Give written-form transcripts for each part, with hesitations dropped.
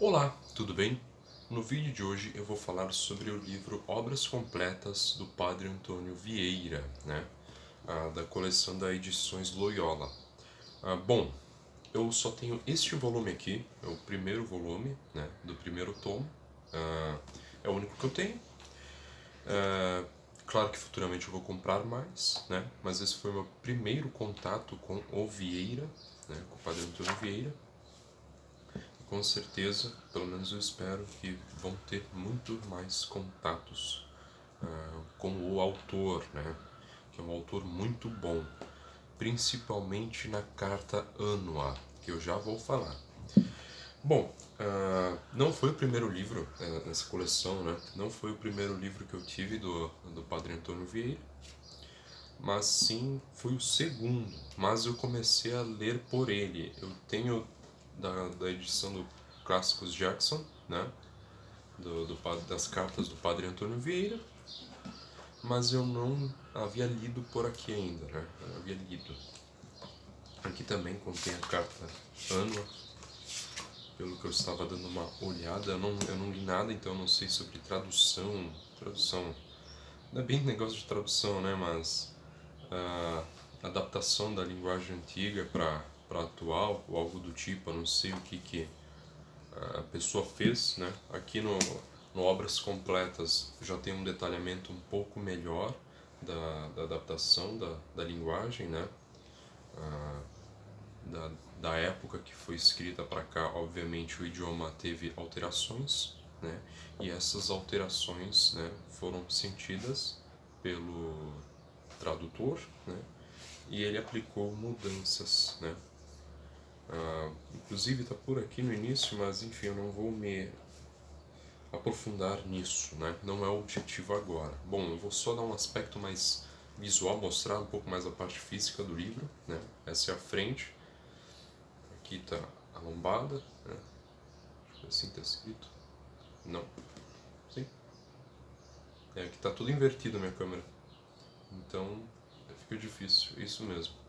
Olá, tudo bem? No vídeo de hoje eu vou falar sobre o livro Obras Completas do Padre Antônio Vieira, da coleção da Edições Loyola. Bom, eu só tenho este volume aqui, é o primeiro volume, do primeiro tomo. É o único que eu tenho. Claro que futuramente eu vou comprar mais, mas esse foi o meu primeiro contato com o Vieira, com o Padre Antônio Vieira. Com certeza, pelo menos eu espero que vão ter muito mais contatos com o autor, que é um autor muito bom, principalmente na carta Annua, que eu já vou falar. Bom, não foi o primeiro livro nessa coleção, não foi o primeiro livro que eu tive do Padre Antônio Vieira, mas sim foi o segundo, mas eu comecei a ler por ele. Eu tenho da edição do Clássicos Jackson, das cartas do Padre Antônio Vieira, mas eu não havia lido por aqui ainda, Eu havia lido. Aqui também contém a carta Annua, pelo que eu estava dando uma olhada. Eu não li nada, então eu não sei sobre tradução. Não é bem negócio de tradução, mas adaptação da linguagem antiga para atual, ou algo do tipo. Eu não sei o que a pessoa fez, Aqui no Obras Completas já tem um detalhamento um pouco melhor da adaptação da linguagem, da época que foi escrita para cá. Obviamente o idioma teve alterações, E essas alterações, foram sentidas pelo tradutor, E ele aplicou mudanças, inclusive está por aqui no início, mas enfim, eu não vou me aprofundar nisso, Não é o objetivo agora. Bom, eu vou só dar um aspecto mais visual, mostrar um pouco mais a parte física do livro, Essa é a frente, aqui está a lombada, Deixa eu ver assim está escrito. Não, sim. Aqui está tudo invertido a minha câmera, então fica difícil, isso mesmo.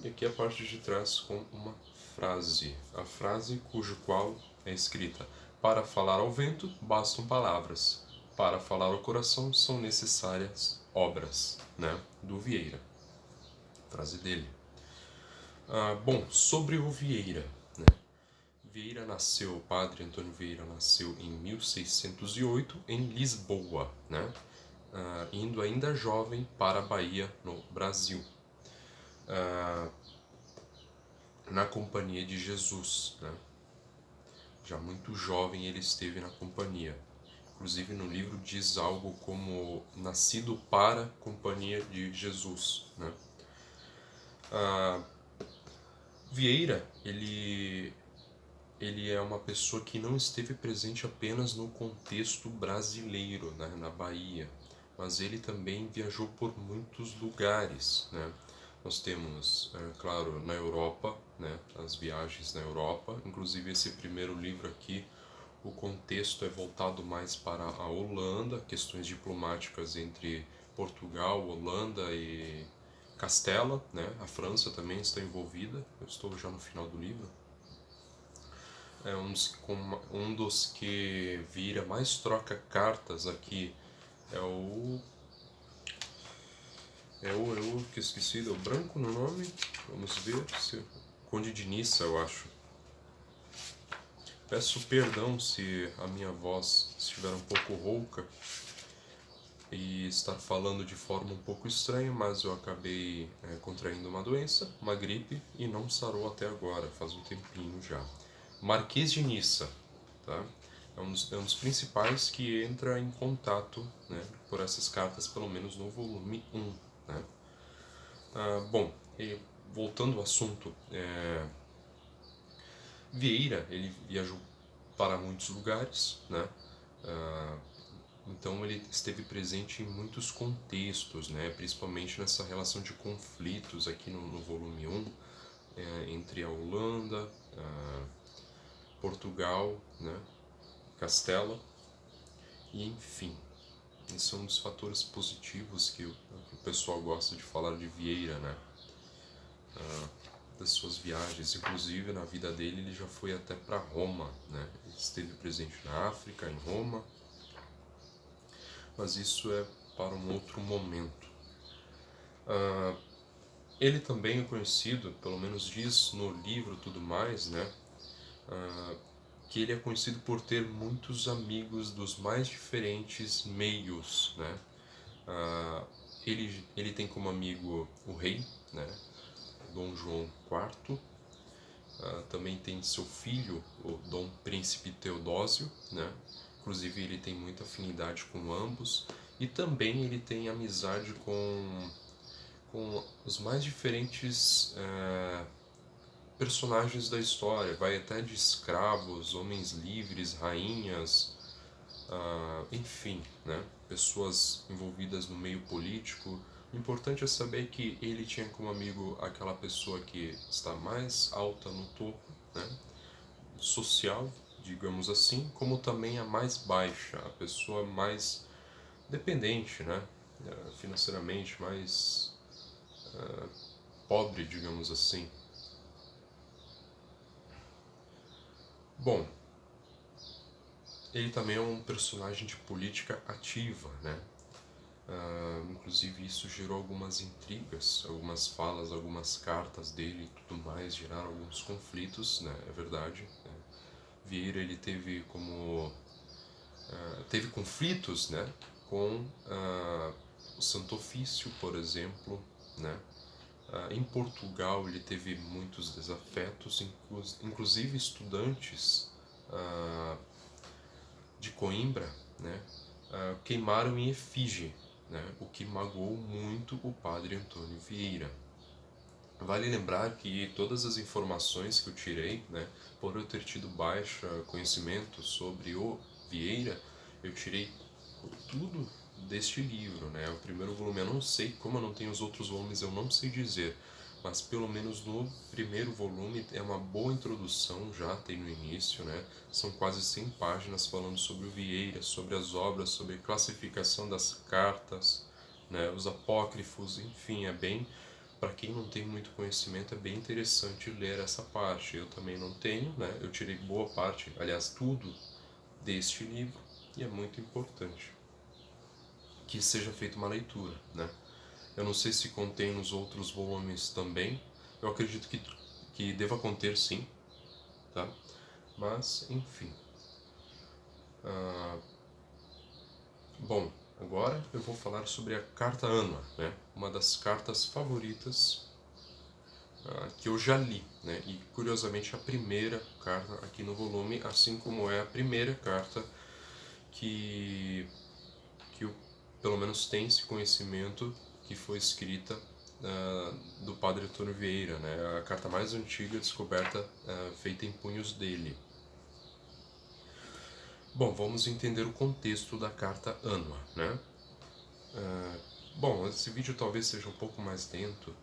E aqui a parte de trás com uma frase, a frase cujo qual é escrita: para falar ao vento bastam palavras, para falar ao coração são necessárias obras, do Vieira, frase dele. Bom, sobre o Vieira, o padre Antônio Vieira nasceu em 1608 em Lisboa, indo ainda jovem para a Bahia, no Brasil, na Companhia de Jesus, Já muito jovem ele esteve na companhia. Inclusive no livro diz algo como nascido para a Companhia de Jesus, Vieira, ele é uma pessoa que não esteve presente apenas no contexto brasileiro, na Bahia, mas ele também viajou por muitos lugares, Nós temos, claro, na Europa, as viagens na Europa. Inclusive esse primeiro livro aqui, o contexto é voltado mais para a Holanda, questões diplomáticas entre Portugal, Holanda e Castela, A França também está envolvida. Eu estou já no final do livro. É um dos que Vieira mais troca cartas aqui é o que esqueci, deu branco no nome. Vamos ver se Conde de Nissa, eu acho. Peço perdão se a minha voz estiver um pouco rouca e estar falando de forma um pouco estranha, mas eu acabei contraindo uma doença, uma gripe, e não sarou até agora, faz um tempinho já. Marquês de Nissa, tá? É um dos principais que entra em contato, por essas cartas, pelo menos no volume 1, Bom, e voltando ao assunto, Vieira, ele viajou para muitos lugares, então ele esteve presente em muitos contextos, principalmente nessa relação de conflitos aqui no volume 1, entre a Holanda, Portugal, Castela, e enfim. Esse é um dos fatores positivos que o pessoal gosta de falar de Vieira, das suas viagens. Inclusive, na vida dele, ele já foi até para Roma, né? Ele esteve presente na África, em Roma, mas isso é para um outro momento. Ele também é conhecido, pelo menos diz no livro tudo mais, né? Que ele é conhecido por ter muitos amigos dos mais diferentes meios, né? Ele tem como amigo o rei, né? Dom João IV. Também tem seu filho, o Dom Príncipe Teodósio, né? Inclusive ele tem muita afinidade com ambos. E também ele tem amizade com os mais diferentes personagens da história. Vai até de escravos, homens livres, rainhas, enfim, né? Pessoas envolvidas no meio político. O importante é saber que ele tinha como amigo aquela pessoa que está mais alta no topo, né? Social, digamos assim, como também a mais baixa, a pessoa mais dependente, né? Financeiramente mais pobre, digamos assim. Bom, ele também é um personagem de política ativa, né? Inclusive isso gerou algumas intrigas, algumas falas, algumas cartas dele e tudo mais, geraram alguns conflitos, né? É verdade. Vieira ele teve teve conflitos, né? Com o Santo Ofício, por exemplo, né? Em Portugal ele teve muitos desafetos, inclusive estudantes de Coimbra, né? Queimaram em efígie, né? O que magoou muito o padre Antônio Vieira. Vale lembrar que todas as informações que eu tirei, né, por eu ter tido baixa conhecimento sobre o Vieira, eu tirei tudo deste livro, né? O primeiro volume eu não sei, como eu não tenho os outros volumes, eu não sei dizer, mas pelo menos no primeiro volume é uma boa introdução, já tem no início, né? São quase 100 páginas falando sobre o Vieira, sobre as obras, sobre classificação das cartas, né? Os apócrifos, enfim, é bem, para quem não tem muito conhecimento, é bem interessante ler essa parte. Eu também não tenho, né? Eu tirei boa parte, aliás, tudo deste livro, e é muito importante que seja feita uma leitura, né? Eu não sei se contém nos outros volumes também. Eu acredito que deva conter, sim, tá? Mas, enfim. Bom, agora eu vou falar sobre a carta Ânima, né? Uma das cartas favoritas que eu já li, né? E curiosamente a primeira carta aqui no volume, assim como é a primeira carta que eu, pelo menos, tem esse conhecimento que foi escrita do padre Antônio Vieira, né? A carta mais antiga descoberta feita em punhos dele. Bom, vamos entender o contexto da carta Ânima, né? Bom, esse vídeo talvez seja um pouco mais lento.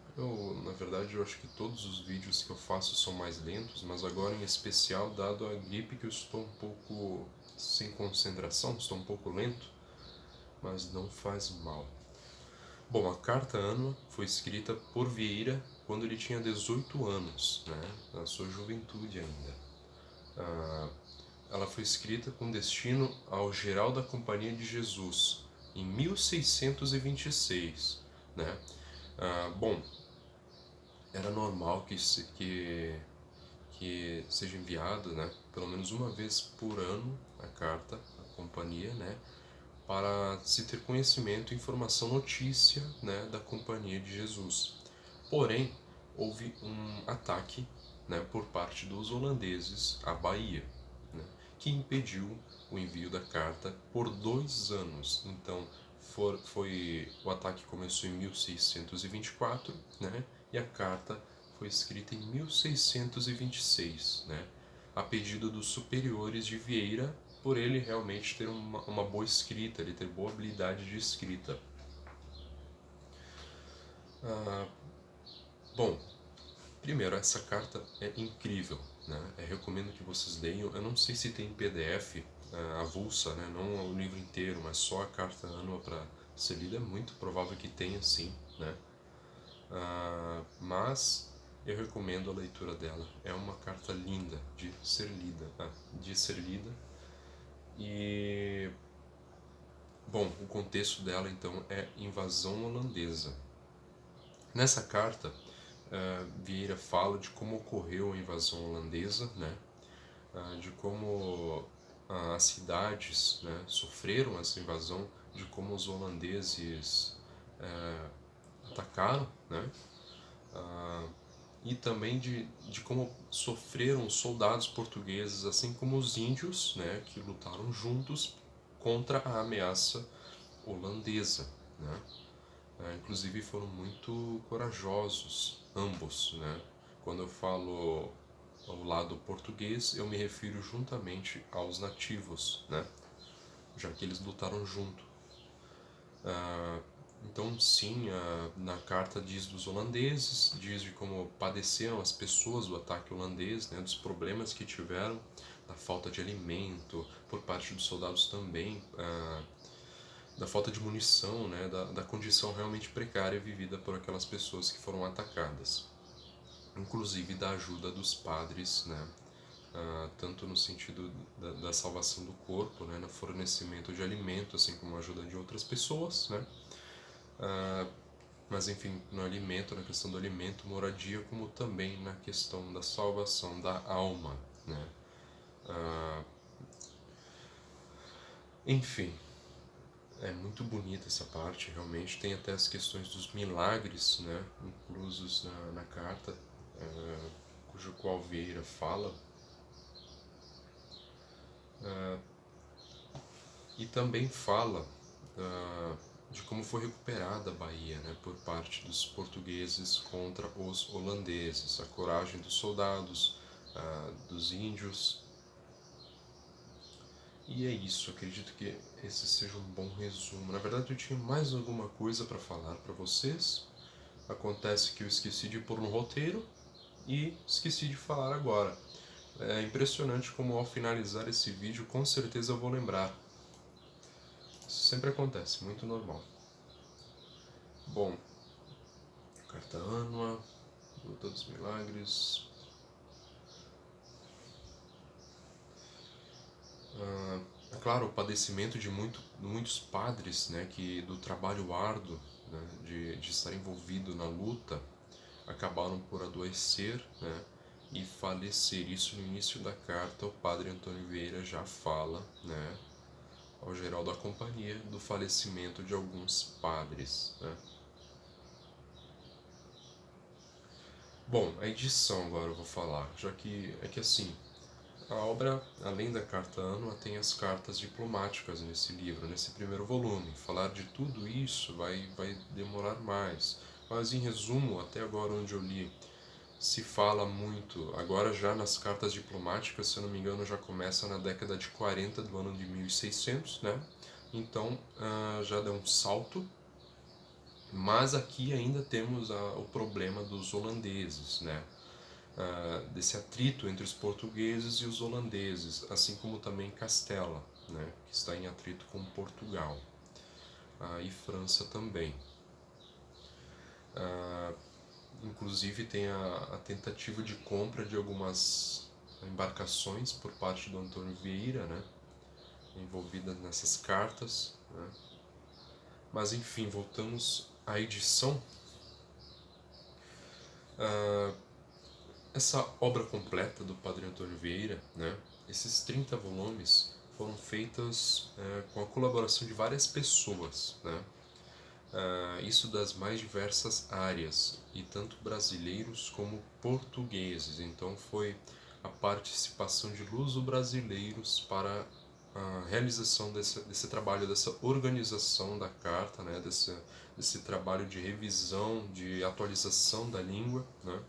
Na verdade, eu acho que todos os vídeos que eu faço são mais lentos, mas agora em especial, dado a gripe, que eu estou um pouco sem concentração, estou um pouco lento, mas não faz mal. Bom, a carta Ânima foi escrita por Vieira quando ele tinha 18 anos, né, na sua juventude ainda. Ela foi escrita com destino ao geral da Companhia de Jesus, em 1626, né? Bom, era normal que seja enviado, né, pelo menos uma vez por ano a carta à companhia, né, para se ter conhecimento, informação, notícia, né, da Companhia de Jesus. Porém, houve um ataque, né, por parte dos holandeses à Bahia, né, que impediu o envio da carta por 2 anos. Então, o ataque começou em 1624, né, e a carta foi escrita em 1626, né, a pedido dos superiores de Vieira, por ele realmente ter uma boa escrita, ele ter boa habilidade de escrita. Bom, primeiro, essa carta é incrível, né? Eu recomendo que vocês leiam. Eu não sei se tem PDF avulsa, né? Não o livro inteiro, mas só a carta Ânima para ser lida. É muito provável que tenha, sim, né? Mas eu recomendo a leitura dela. É uma carta linda de ser lida, tá? De ser lida. E bom, o contexto dela então é invasão holandesa. Nessa carta, Vieira fala de como ocorreu a invasão holandesa, né? De como as cidades, né, sofreram essa invasão, de como os holandeses atacaram, né? E também de como sofreram os soldados portugueses, assim como os índios, né, que lutaram juntos contra a ameaça holandesa, né? Inclusive foram muito corajosos ambos, né? Quando eu falo ao lado português, eu me refiro juntamente aos nativos, né? Já que eles lutaram junto. Então, sim, na carta diz dos holandeses, diz de como padeceram as pessoas do ataque holandês, né? Dos problemas que tiveram, da falta de alimento por parte dos soldados também, da falta de munição, né? Da condição realmente precária vivida por aquelas pessoas que foram atacadas. Inclusive da ajuda dos padres, né? Tanto no sentido da salvação do corpo, né? No fornecimento de alimento, assim como a ajuda de outras pessoas, né? Mas enfim, no alimento, na questão do alimento, moradia, como também na questão da salvação da alma, né? Enfim, é muito bonita essa parte, realmente. Tem até as questões dos milagres, né, inclusos na carta, cujo qual Vieira fala. E também fala de como foi recuperada a Bahia, né, por parte dos portugueses contra os holandeses, a coragem dos soldados, dos índios. E é isso, acredito que esse seja um bom resumo. Na verdade, eu tinha mais alguma coisa para falar para vocês. Acontece que eu esqueci de pôr no roteiro e esqueci de falar agora. É impressionante como ao finalizar esse vídeo, com certeza eu vou lembrar. Isso sempre acontece, muito normal. Bom, carta Ânua, Luta dos Milagres. É claro, o padecimento de muitos padres, né, que do trabalho árduo, né, de estar envolvido na luta, acabaram por adoecer, né, e falecer. Isso no início da carta, o padre Antônio Vieira já fala, né, ao geral da companhia, do falecimento de alguns padres, né. Bom, a edição agora eu vou falar, já que é que assim, a obra, além da carta Ânua, tem as cartas diplomáticas nesse livro, nesse primeiro volume. Falar de tudo isso vai demorar mais, mas em resumo, até agora onde eu li, se fala muito, agora já nas cartas diplomáticas, se eu não me engano, já começa na década de 40 do ano de 1600, né? Então já deu um salto, mas aqui ainda temos o problema dos holandeses, né? Desse atrito entre os portugueses e os holandeses, assim como também Castela, né? Que está em atrito com Portugal, e França também. Inclusive tem a tentativa de compra de algumas embarcações por parte do Antônio Vieira, né, envolvida nessas cartas, né. Mas enfim, voltamos à edição. Essa obra completa do Padre Antônio Vieira, né, esses 30 volumes foram feitos com a colaboração de várias pessoas, né, isso das mais diversas áreas, e tanto brasileiros como portugueses. Então foi a participação de luso-brasileiros para a realização desse trabalho, dessa organização da carta, né, desse trabalho de revisão, de atualização da língua, né.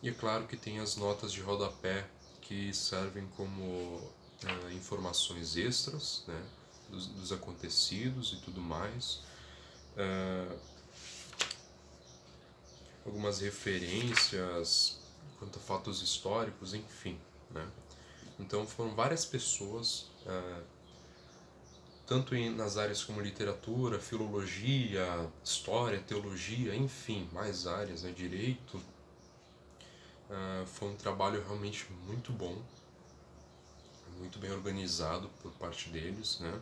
E é claro que tem as notas de rodapé que servem como informações extras, né, dos acontecidos e tudo mais. Algumas referências quanto a fatos históricos, enfim, né? Então foram várias pessoas, tanto nas áreas como literatura, filologia, história, teologia, enfim, mais áreas, né, direito, Foi um trabalho realmente muito bom, muito bem organizado por parte deles, né?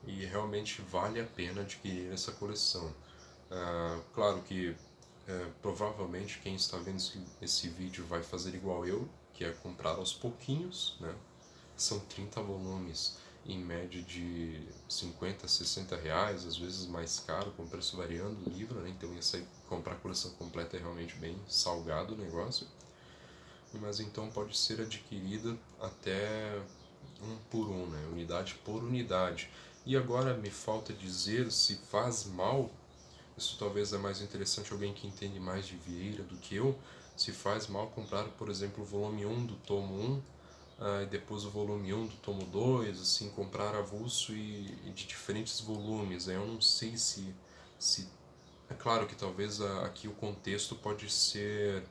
E realmente vale a pena adquirir essa coleção. Claro que provavelmente quem está vendo esse vídeo vai fazer igual eu, que é comprar aos pouquinhos, né? São 30 volumes, em média de 50, 60 reais, às vezes mais caro, com o preço variando o livro, né? Então comprar a coleção completa é realmente bem salgado o negócio. Mas então pode ser adquirida até um por um, né? Unidade por unidade. E agora me falta dizer se faz mal, isso talvez é mais interessante alguém que entende mais de Vieira do que eu, se faz mal comprar, por exemplo, o volume 1 do tomo 1, e depois o volume 1 do tomo 2, assim, comprar avulso e de diferentes volumes. Eu não sei se... É claro que talvez aqui o contexto pode ser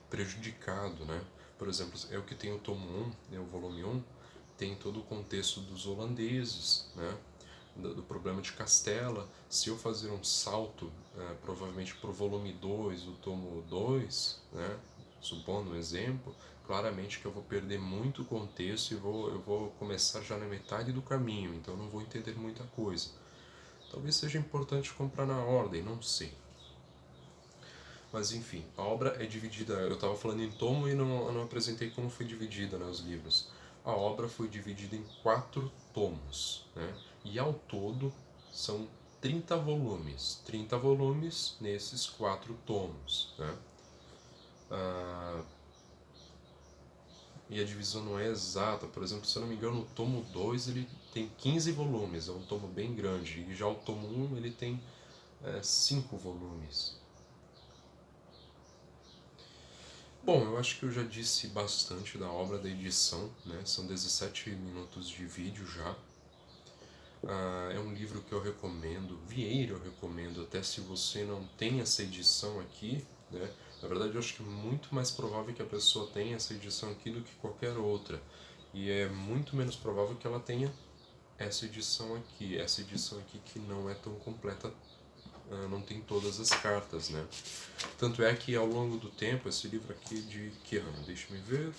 prejudicado, né? Por exemplo, eu que tenho o tomo 1, né, o volume 1, tem todo o contexto dos holandeses, né? Do problema de Castela. Se eu fazer um salto, provavelmente para o volume 2, o tomo 2, né? Supondo um exemplo, claramente que eu vou perder muito contexto e eu vou começar já na metade do caminho, então eu não vou entender muita coisa. Talvez seja importante comprar na ordem, não sei. Mas enfim, a obra é dividida. Eu estava falando em tomo e não apresentei como foi dividida, né, os livros. A obra foi dividida em 4 tomos, né? E ao todo são 30 volumes. 30 volumes nesses 4 tomos, né? E a divisão não é exata. Por exemplo, se eu não me engano, o tomo 2 ele tem 15 volumes, é um tomo bem grande. E já o tomo 1 ele tem 5 volumes. Bom, eu acho que eu já disse bastante da obra da edição, né? São 17 minutos de vídeo já. É um livro que eu recomendo, Vieira eu recomendo, até se você não tem essa edição aqui, né? Na verdade, eu acho que é muito mais provável que a pessoa tenha essa edição aqui do que qualquer outra. E é muito menos provável que ela tenha essa edição aqui que não é tão completa, não tem todas as cartas, né? Tanto é que ao longo do tempo, esse livro aqui de que ano? Deixa-me ver.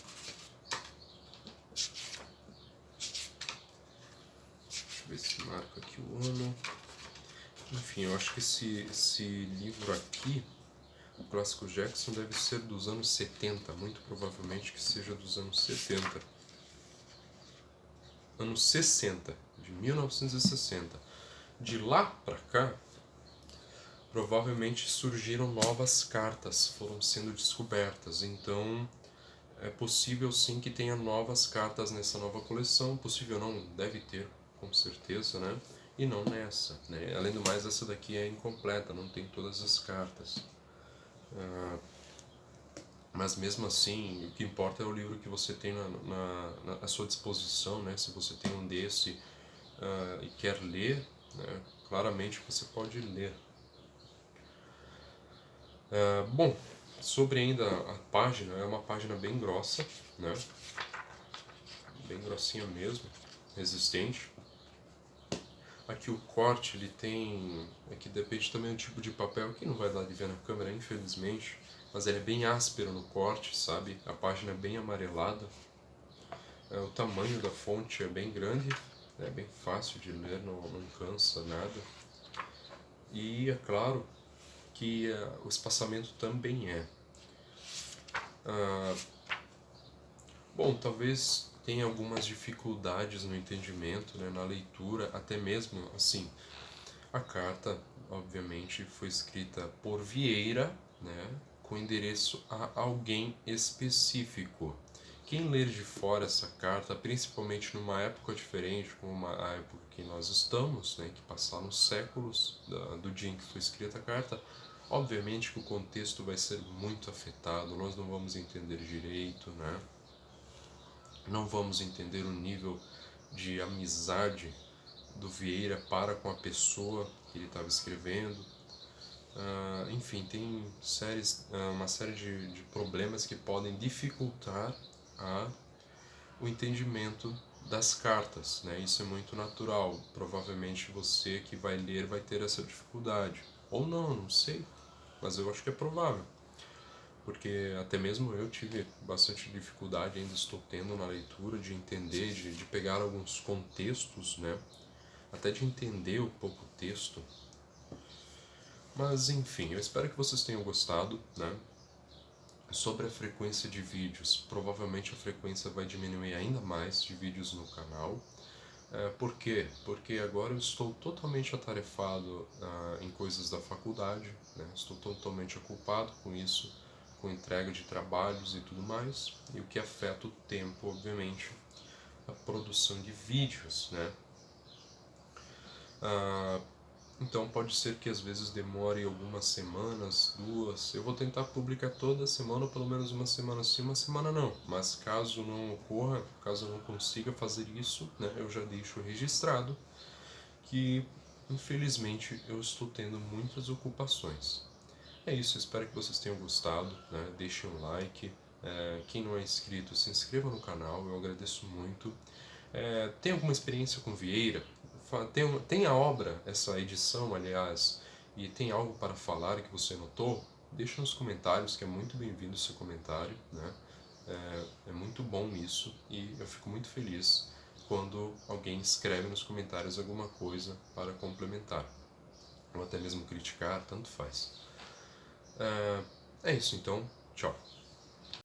Deixa eu ver se marca aqui o ano. Enfim, eu acho que esse livro aqui, o Clássico Jackson, deve ser dos anos 70, muito provavelmente que seja dos anos 70. Anos 60, de 1960. De lá para cá, provavelmente surgiram novas cartas, foram sendo descobertas. Então, é possível sim que tenha novas cartas nessa nova coleção. Possível não, deve ter, com certeza, né? E não nessa, né? Além do mais, essa daqui é incompleta, não tem todas as cartas. Mas mesmo assim, o que importa é o livro que você tem à sua disposição, né? Se você tem um desse e quer ler, né? Claramente você pode ler. Bom, sobre ainda a página, é uma página bem grossa, né? Bem grossinha mesmo, resistente. Aqui o corte, ele tem... Aqui depende também do tipo de papel, que não vai dar de ver na câmera, infelizmente. Mas ele é bem áspero no corte, sabe? A página é bem amarelada. O tamanho da fonte é bem grande, é bem fácil de ler, não cansa nada. E é claro que o espaçamento também é. Bom, talvez tenha algumas dificuldades no entendimento, né, na leitura, até mesmo assim. A carta, obviamente, foi escrita por Vieira, né, com endereço a alguém específico. Quem ler de fora essa carta, principalmente numa época diferente, como a época que nós estamos, né, que passaram séculos do dia em que foi escrita a carta, obviamente que o contexto vai ser muito afetado, nós não vamos entender direito, né? Não vamos entender o nível de amizade do Vieira para com a pessoa que ele estava escrevendo. Enfim, tem uma série de problemas que podem dificultar o entendimento das cartas, né? Isso é muito natural. Provavelmente você que vai ler vai ter essa dificuldade. Ou não, não sei. Mas eu acho que é provável. porque até mesmo eu tive bastante dificuldade, ainda estou tendo na leitura, de entender, de pegar alguns contextos, né? Até de entender um pouco o texto. Mas enfim, eu espero que vocês tenham gostado, né? Sobre a frequência de vídeos, provavelmente a frequência vai diminuir ainda mais de vídeos no canal. Por quê? Porque agora eu estou totalmente atarefado em coisas da faculdade, né? Estou totalmente ocupado com isso, com entrega de trabalhos e tudo mais, e o que afeta o tempo, obviamente, a produção de vídeos, né? Então pode ser que às vezes demore algumas semanas, duas. Eu vou tentar publicar toda semana, ou pelo menos uma semana sim, uma semana não. Mas caso não ocorra, caso eu não consiga fazer isso, né, eu já deixo registrado que infelizmente eu estou tendo muitas ocupações. É isso, espero que vocês tenham gostado, né? Deixem um like. Quem não é inscrito, se inscreva no canal, eu agradeço muito. Tem alguma experiência com Vieira? Tem a obra, essa edição, aliás, e tem algo para falar que você notou? Deixa nos comentários, que é muito bem-vindo o seu comentário, né? É muito bom isso e eu fico muito feliz quando alguém escreve nos comentários alguma coisa para complementar, ou até mesmo criticar, tanto faz. É isso então, tchau.